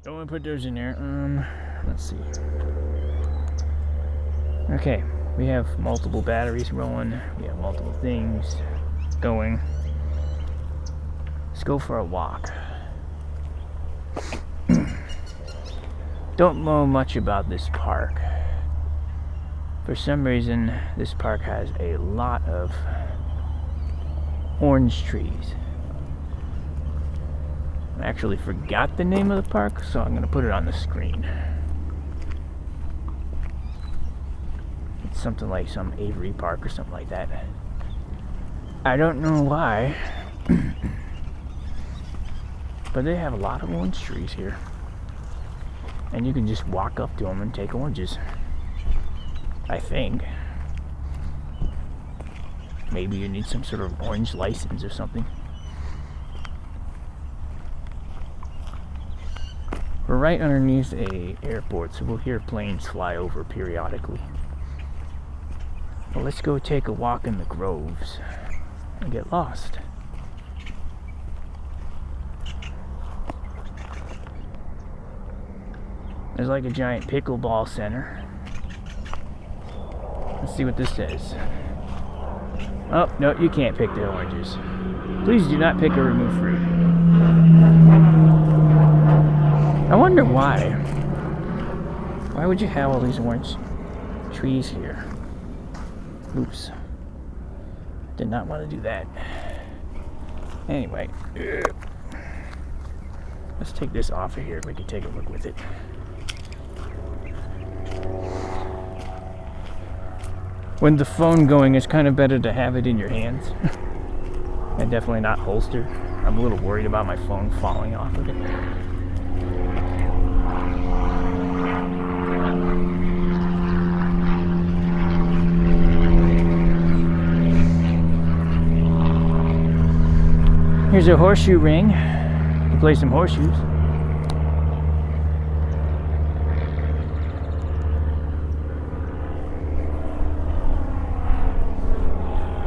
Don't want to put those in there. Let's see. Okay, we have multiple batteries rolling. We have multiple things going. Let's go for a walk. Don't know much about this park. For some reason, this park has a lot of orange trees. I actually forgot the name of the park, so I'm going to put it on the screen. It's something like some Autry Park or something like that. I don't know why, but they have a lot of orange trees here. And you can just walk up to them and take oranges. I think. Maybe you need some sort of orange license or something. We're right underneath a airport, so we'll hear planes fly over periodically. Well, let's go take a walk in the groves and get lost. There's like a giant pickleball center. Let's see what this says. Oh, no, you can't pick the oranges. Please do not pick or remove fruit. I wonder why. Why would you have all these orange trees here? Oops. Did not want to do that. Anyway. Let's take this off of here. We can take a look with it. When the phone going, it's kind of better to have it in your hands. And definitely not holstered. I'm a little worried about my phone falling off of it. Here's a horseshoe ring to play some horseshoes.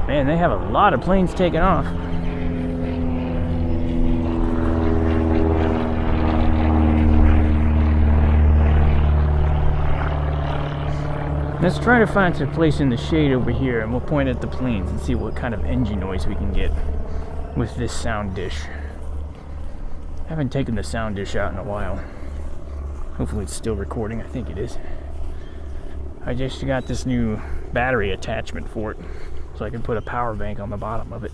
Man, they have a lot of planes taking off. Let's try to find some place in the shade over here, and we'll point at the planes and see what kind of engine noise we can get with this sound dish. I haven't taken the sound dish out in a while. Hopefully it's still recording. I think it is. I just got this new battery attachment for it, so I can put a power bank on the bottom of it.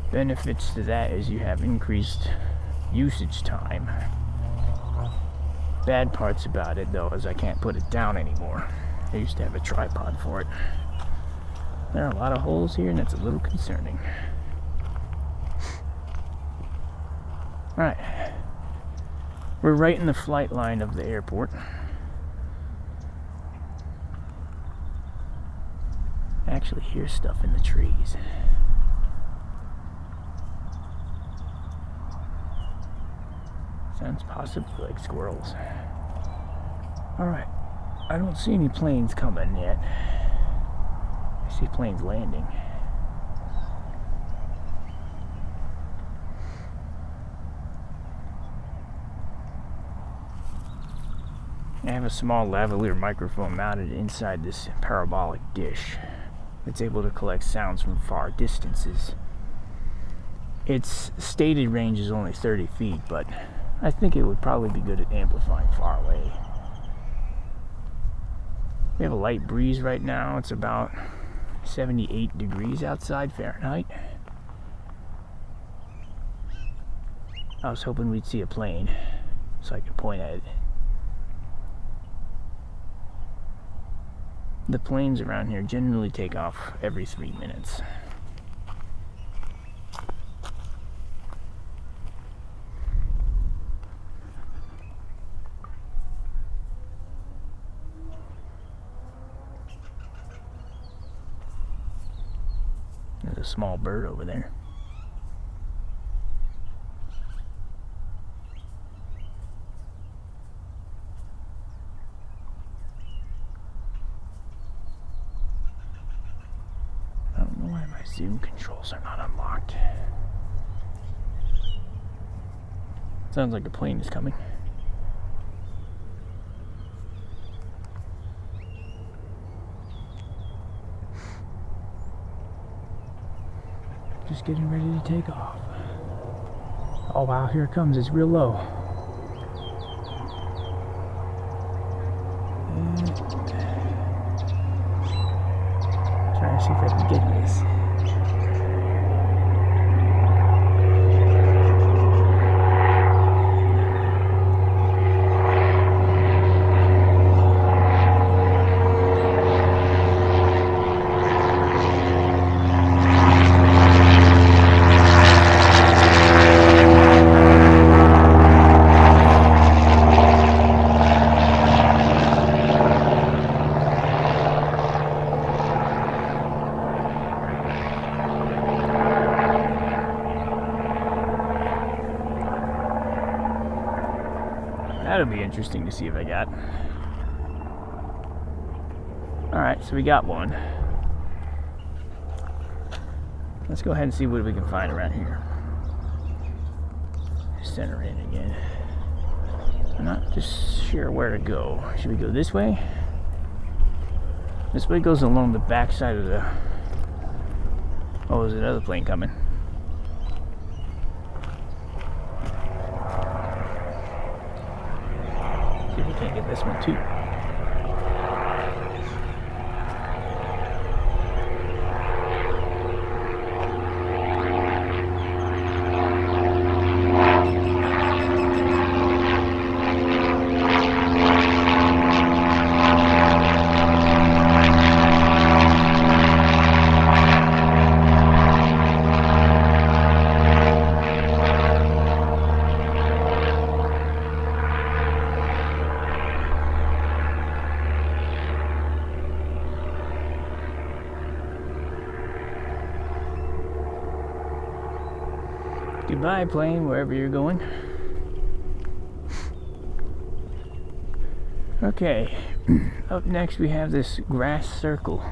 Benefits to that is you have increased usage time. Bad parts about it, though, is I can't put it down anymore. I used to have a tripod for it. There are a lot of holes here, and that's a little concerning. Alright. We're right in the flight line of the airport. I actually hear stuff in the trees. Sounds possibly like squirrels. Alright. I don't see any planes coming yet. I see planes landing. I have a small lavalier microphone mounted inside this parabolic dish. It's able to collect sounds from far distances. Its stated range is only 30 feet, but I think it would probably be good at amplifying far away. We have a light breeze right now. It's about 78 degrees outside Fahrenheit. I was hoping we'd see a plane so I could point at it. The planes around here generally take off every 3 minutes. There's a small bird over there. Zoom control controls are not unlocked. Sounds like a plane is coming. Just getting ready to take off. Oh wow, here it comes. It's real low. And trying to see if I can get this. That'll be interesting to see if I got. Alright, so we got one. Let's go ahead and see what we can find around here. Center in again. I'm not just sure where to go. Should we go this way? This way goes along the back side of the... Oh, there's another plane coming. See if we can't get this one too. Goodbye, plane, wherever you're going. Okay, up next we have this grass circle.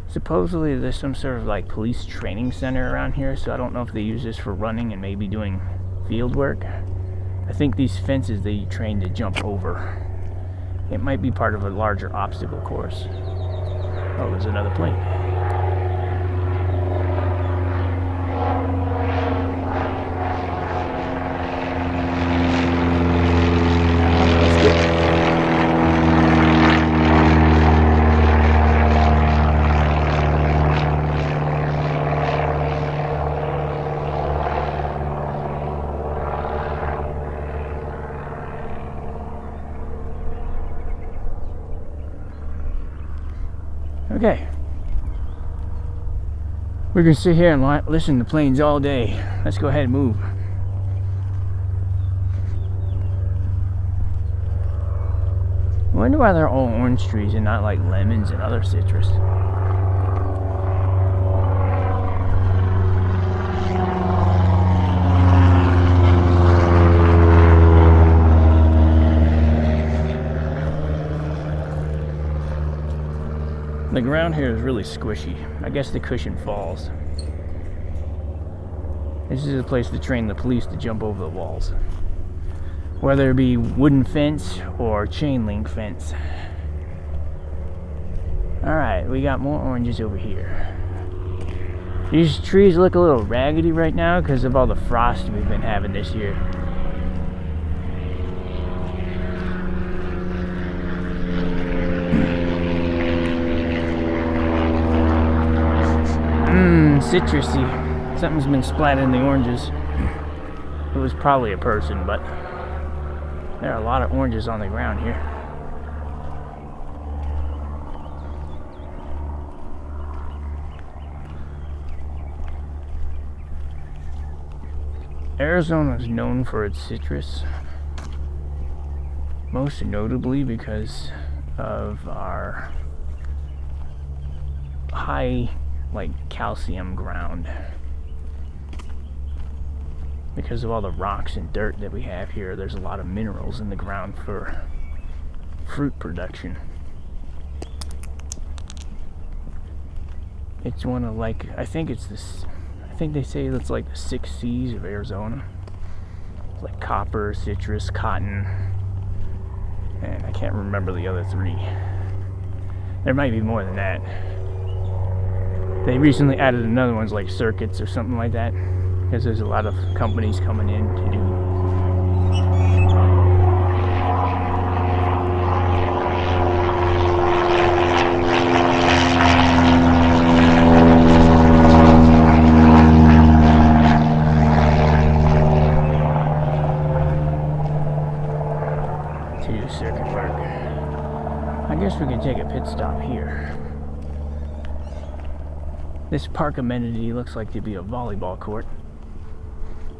Supposedly there's some sort of like police training center around here, so I don't know if they use this for running and maybe doing field work. I think these fences they train to jump over. It might be part of a larger obstacle course. Oh, there's another plane. Okay, we're gonna sit here and listen to planes all day. Let's go ahead and move. I wonder why they're all orange trees and not like lemons and other citrus. The ground here is really squishy. I guess the cushion falls. This is a place to train the police to jump over the walls. Whether it be wooden fence or chain link fence. Alright, we got more oranges over here. These trees look a little raggedy right now because of all the frost we've been having this year. Citrusy. Something's been splatting in the oranges. It was probably a person, but there are a lot of oranges on the ground here. Arizona is known for its citrus, most notably because of our high calcium ground, because of all the rocks and dirt that we have here. There's a lot of minerals in the ground for fruit production. It's one of, like, I think they say it's like the 6 C's of Arizona. It's like copper, citrus, cotton, and I can't remember the other 3. There might be more than that. They recently added another one's like circuits or something like that, because there's a lot of companies coming in to do. To circuit work. I guess we can take a pit stop here. This park amenity looks like to be a volleyball court.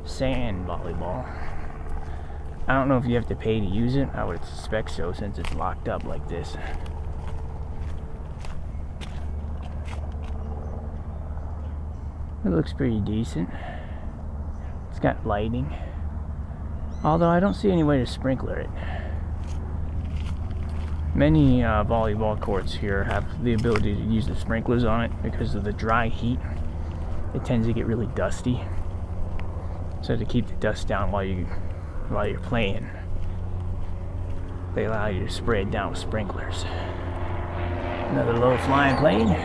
Sand volleyball. I don't know if you have to pay to use it. I would suspect so, since it's locked up like this. It looks pretty decent. It's got lighting. Although I don't see any way to sprinkler it. Many volleyball courts here have the ability to use the sprinklers on it because of the dry heat. It tends to get really dusty. So to keep the dust down while you're playing, they allow you to spray it down with sprinklers. Another low flying plane.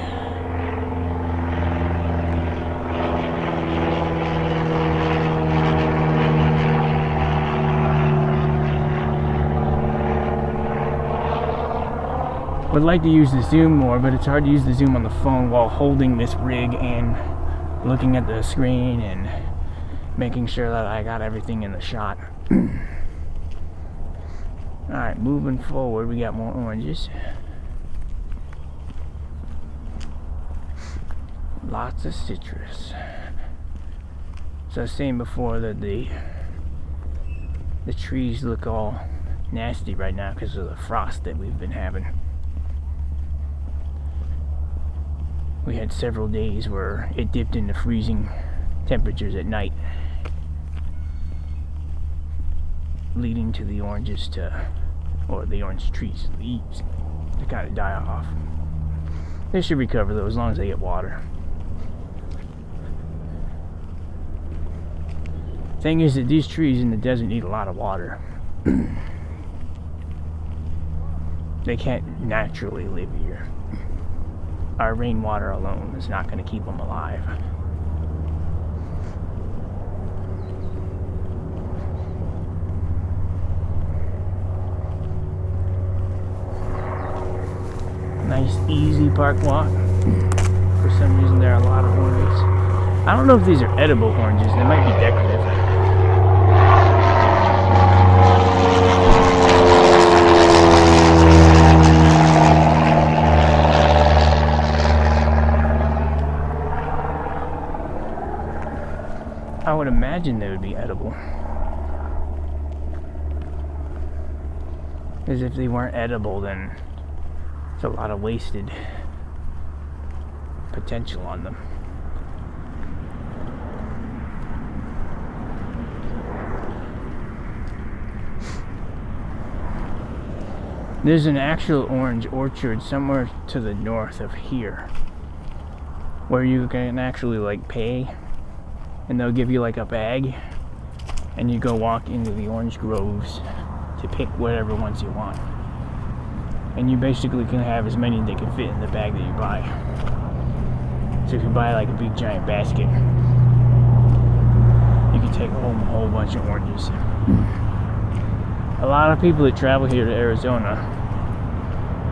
Would like to use the zoom more, but it's hard to use the zoom on the phone while holding this rig and looking at the screen and making sure that I got everything in the shot. Alright, moving forward, we got more oranges. Lots of citrus. So I was saying before that the trees look all nasty right now because of the frost that we've been having. We had several days where it dipped into freezing temperatures at night, leading to the oranges or the orange trees, leaves, to kind of die off. They should recover though, as long as they get water. Thing is that these trees in the desert need a lot of water. They can't naturally live here. Our rainwater alone is not going to keep them alive. Nice, easy park walk. For some reason, there are a lot of oranges. I don't know if these are edible oranges. They might be decorative. I would imagine they would be edible. Because if they weren't edible, then there's a lot of wasted potential on them. There's an actual orange orchard somewhere to the north of here, where you can actually like pay, and they'll give you like a bag, and you go walk into the orange groves to pick whatever ones you want. And you basically can have as many that can fit in the bag that you buy. So if you buy like a big giant basket, you can take home a whole bunch of oranges. A lot of people that travel here to Arizona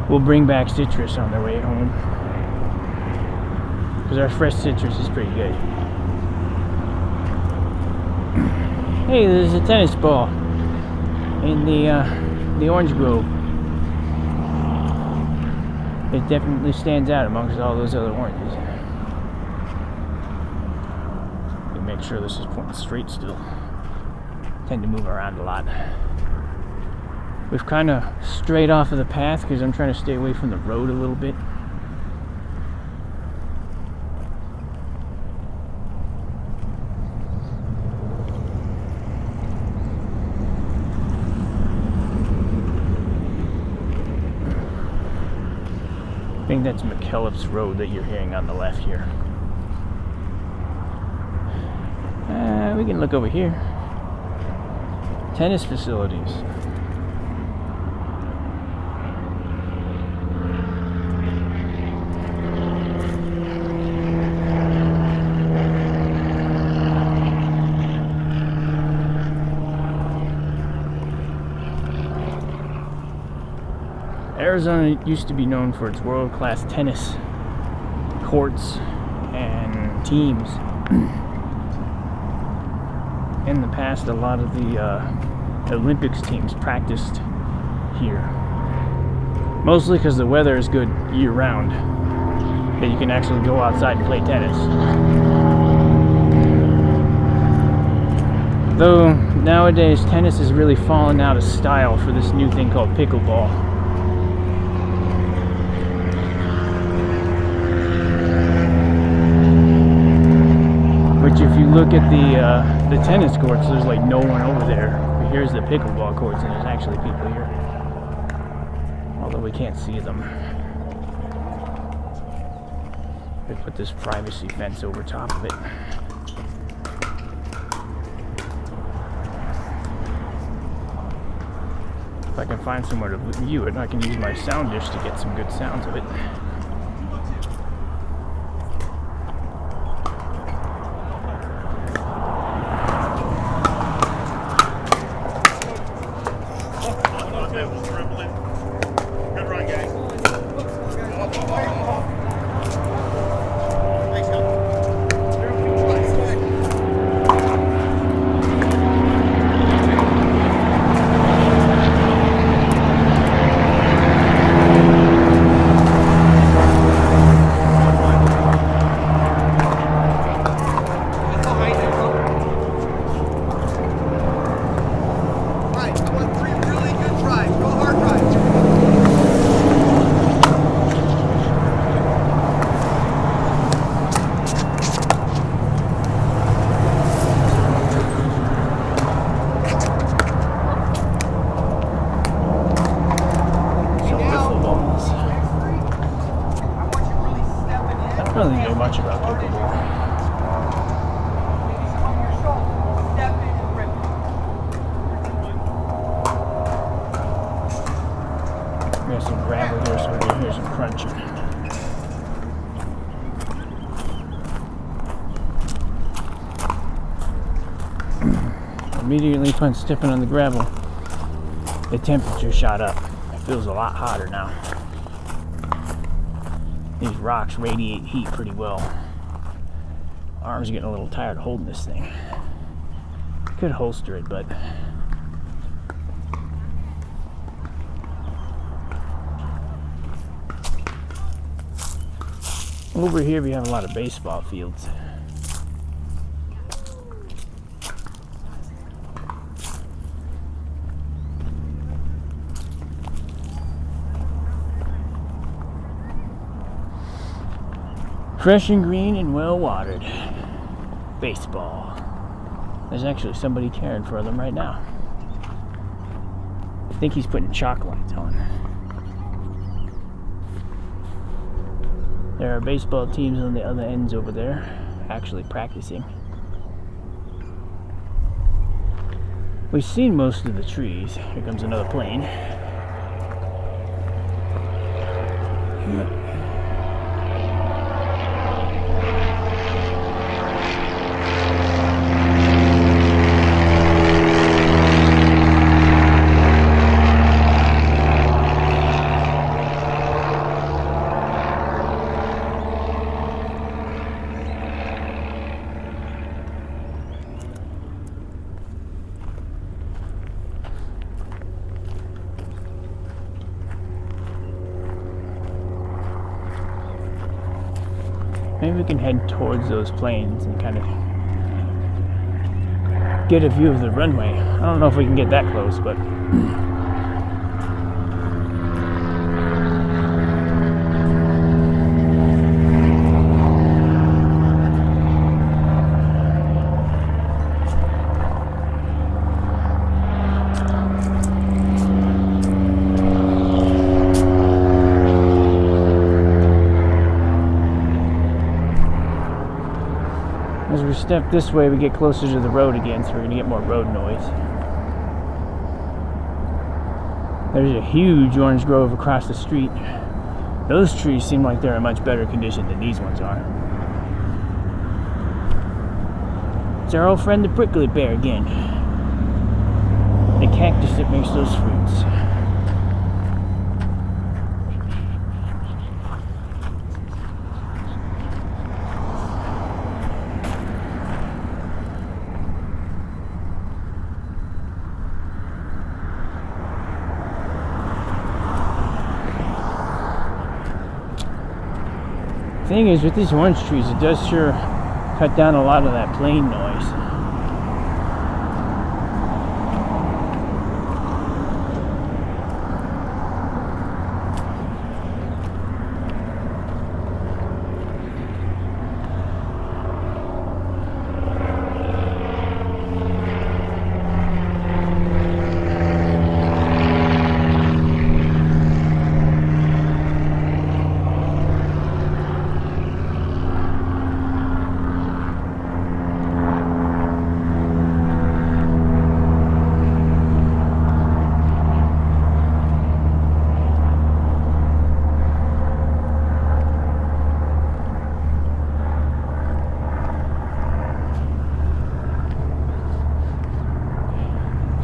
will bring back citrus on their way home, because our fresh citrus is pretty good. Hey, there's a tennis ball in the orange grove. It definitely stands out amongst all those other oranges. You make sure this is pointing straight still. Tend to move around a lot. We've kind of strayed off of the path because I'm trying to stay away from the road a little bit. think that's McKellips Road that you're hearing on the left here. We can look over here. Tennis facilities. Arizona used to be known for its world-class tennis courts and teams. In the past, a lot of the Olympics teams practiced here. Mostly because the weather is good year-round, that you can actually go outside and play tennis. Though nowadays tennis is really falling out of style for this new thing called pickleball. Which, if you look at the tennis courts, there's like no one over there. But here's the pickleball courts, and there's actually people here. Although we can't see them. They put this privacy fence over top of it. If I can find somewhere to view it, I can use my sound dish to get some good sounds of it. I don't really know much about pickleball. There's some gravel here, so we can hear some crunching. Immediately upon stepping on the gravel, the temperature shot up. It feels a lot hotter now. These rocks radiate heat pretty well. Arms are getting a little tired holding this thing. Could holster it, but over here we have a lot of baseball fields. Fresh and green and well watered. Baseball. There's actually somebody caring for them right now. I think he's putting chalk lights on. There are baseball teams on the other ends over there, actually practicing. We've seen most of the trees. Here comes another plane. Maybe we can head towards those planes and kind of get a view of the runway. I don't know if we can get that close, but As we step this way, we get closer to the road again, so we're going to get more road noise. There's a huge orange grove across the street. Those trees seem like they're in much better condition than these ones are. It's our old friend the prickly pear again. The cactus that makes those fruits. Thing is, with these orange trees, it does sure cut down a lot of that plane noise.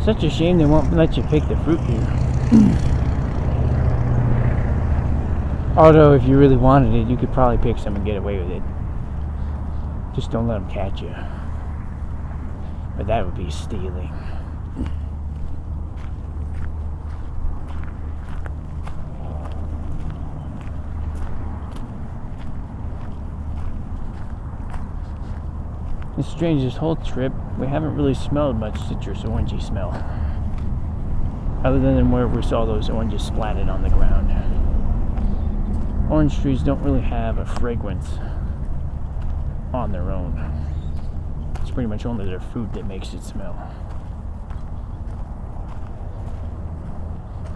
Such a shame they won't let you pick the fruit here. Although if you really wanted it, you could probably pick some and get away with it. Just don't let them catch you. But that would be stealing. It's strange, this whole trip, we haven't really smelled much citrus orangey smell. Other than where we saw those oranges splatted on the ground. Orange trees don't really have a fragrance on their own. It's pretty much only their fruit that makes it smell.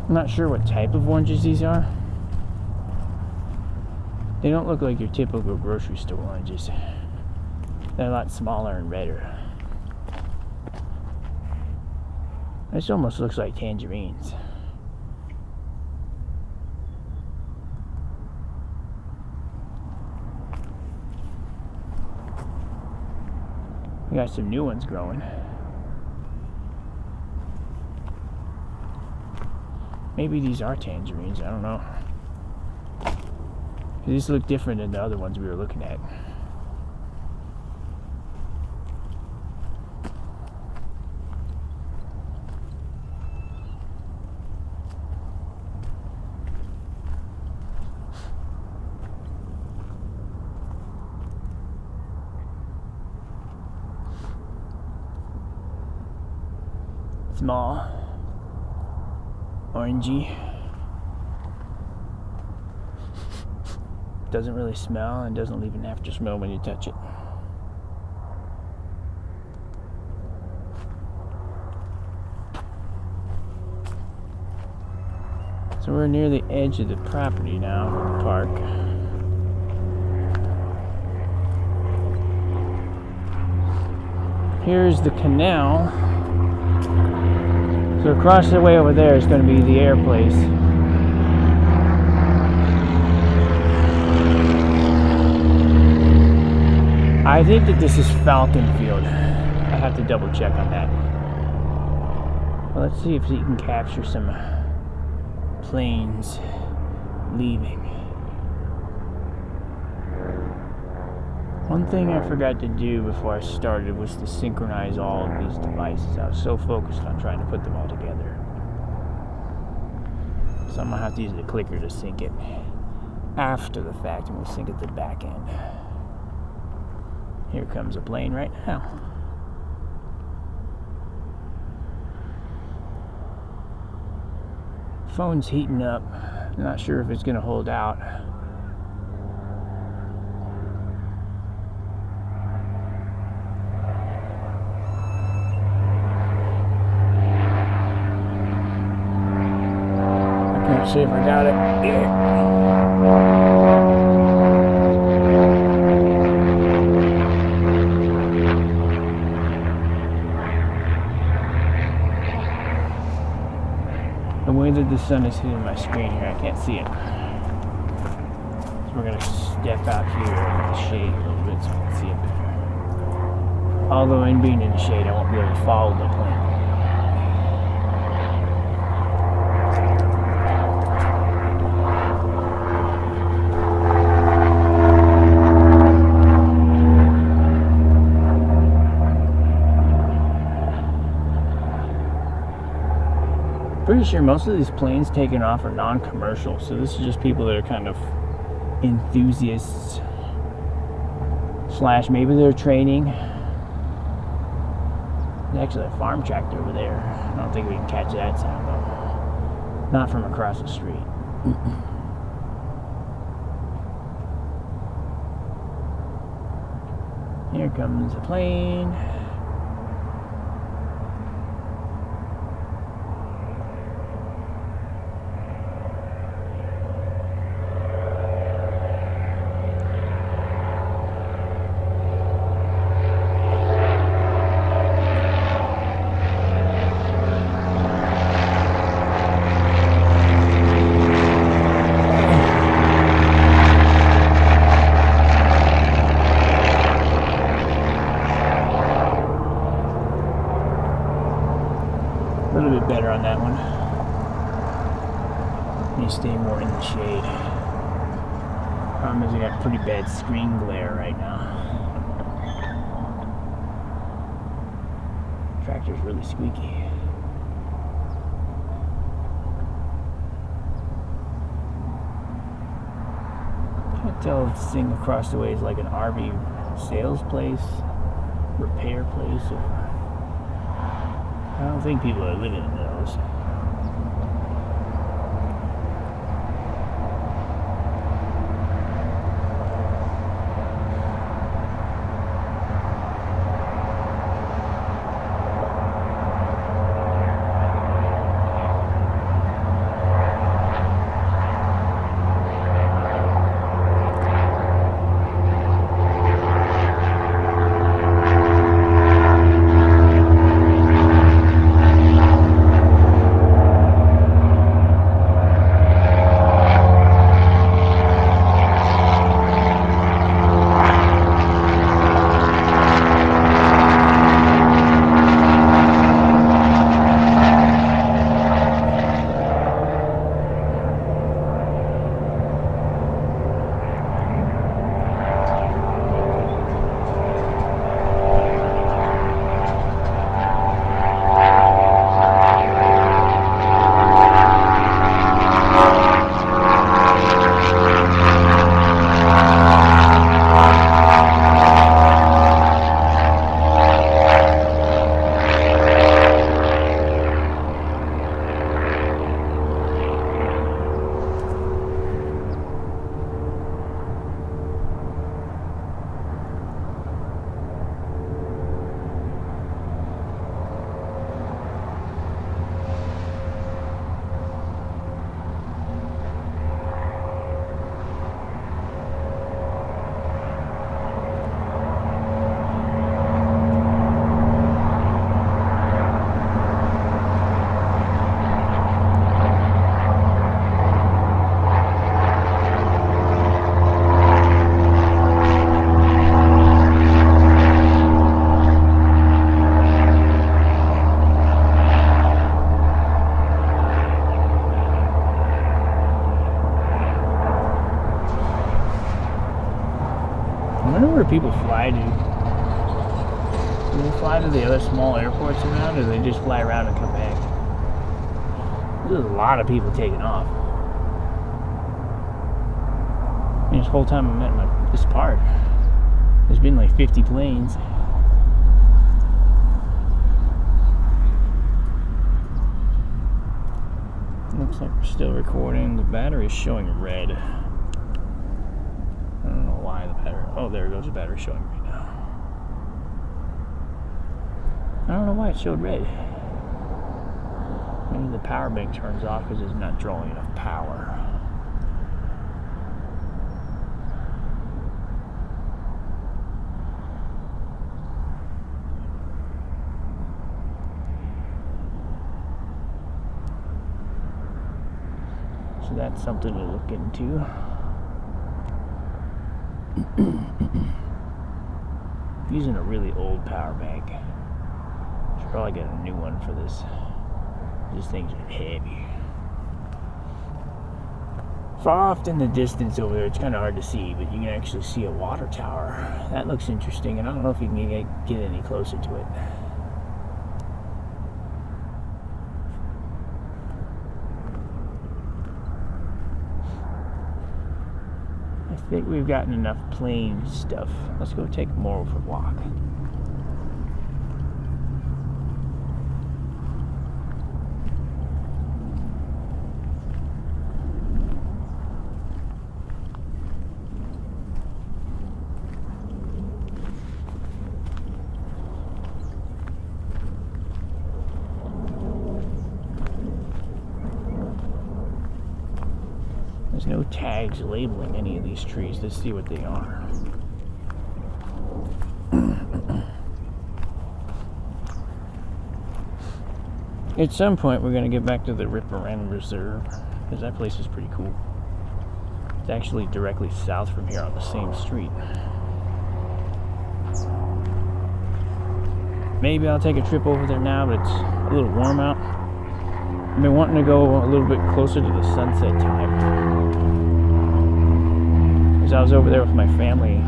I'm not sure what type of oranges these are. They don't look like your typical grocery store oranges. They're a lot smaller and redder. This almost looks like tangerines. We got some new ones growing. Maybe these are tangerines, I don't know. These look different than the other ones we were looking at. Small, orangey, doesn't really smell and doesn't leave an after smell when you touch it. So we're near the edge of the property now, of the park. Here's the canal. So across the way over there is going to be the air place. I think that this is Falcon Field. I have to double check on that. Well, let's see if he can capture some planes leaving. One thing I forgot to do before I started was to synchronize all of these devices. I was so focused on trying to put them all together. So I'm going to have to use the clicker to sync it after the fact, and we'll sync at the back end. Here comes a plane right now. Phone's heating up. I'm not sure if it's going to hold out. See if I got it. Yeah. that the sun is hitting my screen here, I can't see it. So we're going to step out here in the shade a little bit so we can see it better. Although in being in the shade, I won't be able to follow the plane. Pretty sure most of these planes taking off are non-commercial, so this is just people that are kind of enthusiasts / maybe they're training. There's actually a farm tractor over there. I don't think we can catch that sound though. Not from across the street. Here comes a plane. A little bit better on that one. You stay more in the shade. Problem is I got pretty bad screen glare right now. Tractor's really squeaky. Can't tell if this thing across the way is like an RV sales place, repair place, or I don't think people are living in those. Where people fly to? Do they fly to the other small airports around, or do they just fly around and come back? There's a lot of people taking off. I mean, this whole time I'm at this park, there's been like 50 planes. Looks like we're still recording. The battery is showing red. I don't know why the battery... Oh, there goes the battery showing right now. I don't know why it showed red. Maybe the power bank turns off because it's not drawing enough power. So that's something to look into. Using a really old power bank. Should probably get a new one for this. These things are heavy. Far off in the distance over there, it's kind of hard to see, but you can actually see a water tower. That looks interesting, and I don't know if you can get any closer to it. I think we've gotten enough plane stuff. Let's go take more of a walk. There's no tags labeling any of these trees. Let's see what they are. At some point, we're going to get back to the Riparian Reserve, because that place is pretty cool. It's actually directly south from here on the same street. Maybe I'll take a trip over there now, but it's a little warm out. I've been wanting to go a little bit closer to the sunset time. Because I was over there with my family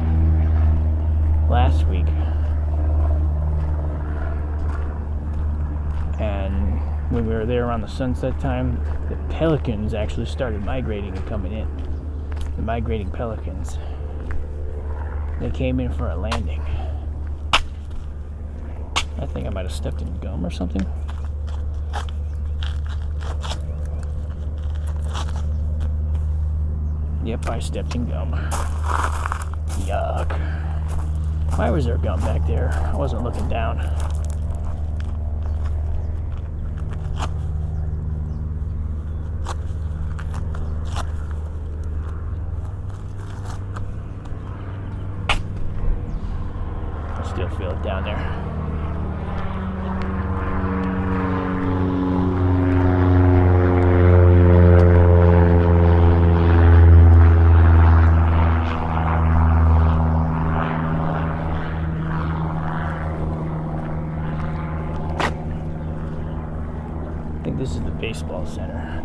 last week. And when we were there around the sunset time, the pelicans actually started migrating and coming in. The migrating pelicans. They came in for a landing. I think I might have stepped in gum or something. Yep, I stepped in gum. Yuck. Why was there gum back there? I wasn't looking down. I still feel it down there. This is the baseball center.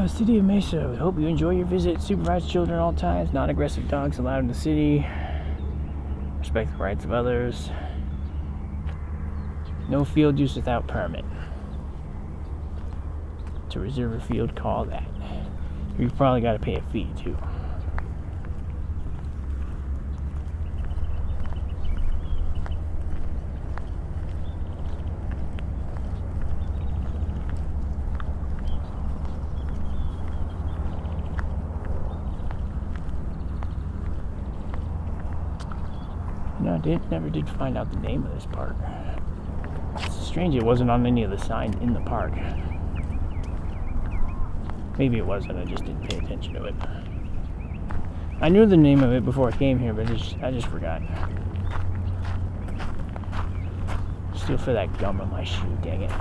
City of Mesa. We hope you enjoy your visit. Supervise children at all times. Non-aggressive dogs allowed in the city. Respect the rights of others. No field use without permit. To reserve a field, call that. You've probably got to pay a fee too. No, never did find out the name of this park. It's strange it wasn't on any of the signs in the park. Maybe it wasn't, I just didn't pay attention to it. I knew the name of it before I came here, but I just forgot. Still feel that gum on my shoe, dang it.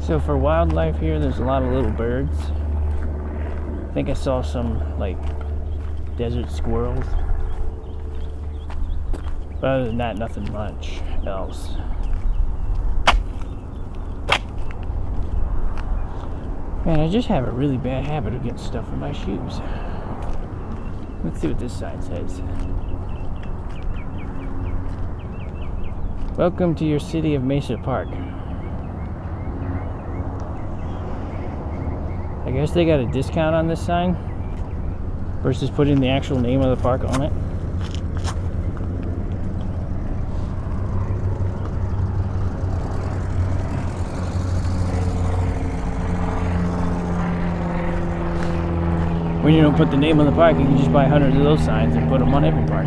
So for wildlife here, there's a lot of little birds. I think I saw some, like, desert squirrels. But other than that, nothing much else. Man, I just have a really bad habit of getting stuff in my shoes. Let's see what this sign says. Welcome to your City of Mesa Park. I guess they got a discount on this sign versus putting the actual name of the park on it. When you don't put the name on the park, you can just buy hundreds of those signs and put them on every park.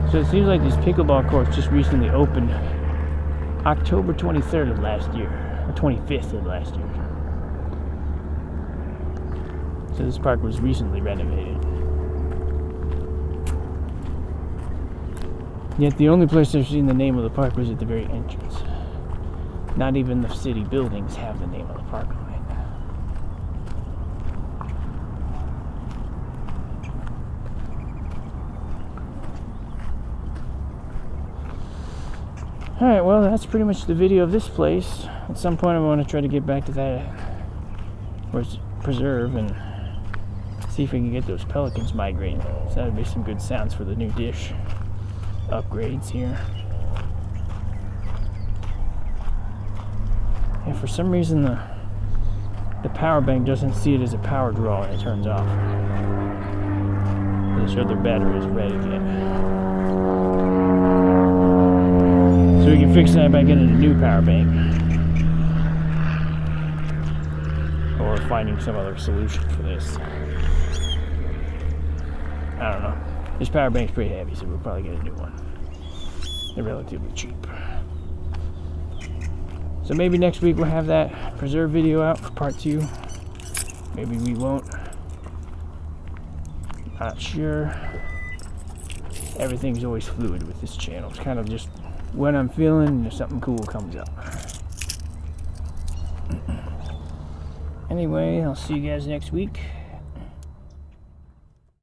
So it seems like this pickleball course just recently opened October 23rd of last year, or 25th of last year. So this park was recently renovated. Yet the only place I've seen the name of the park was at the very entrance. Not even the city buildings have the name of the park on it. Alright, well, that's pretty much the video of this place. At some point I want to try to get back to that preserve and see if we can get those pelicans migrating. So that would be some good sounds for the new dish upgrades here. And for some reason the power bank doesn't see it as a power draw and it turns off. They show their battery is red again. So we can fix that by getting a new power bank. Or finding some other solution for this. I don't know. This power bank's pretty heavy, so we'll probably get a new one. They're relatively cheap. So maybe next week we'll have that preserve video out for part 2. Maybe we won't. Not sure. Everything's always fluid with this channel. It's kind of just when I'm feeling and if something cool comes up. Anyway, I'll see you guys next week.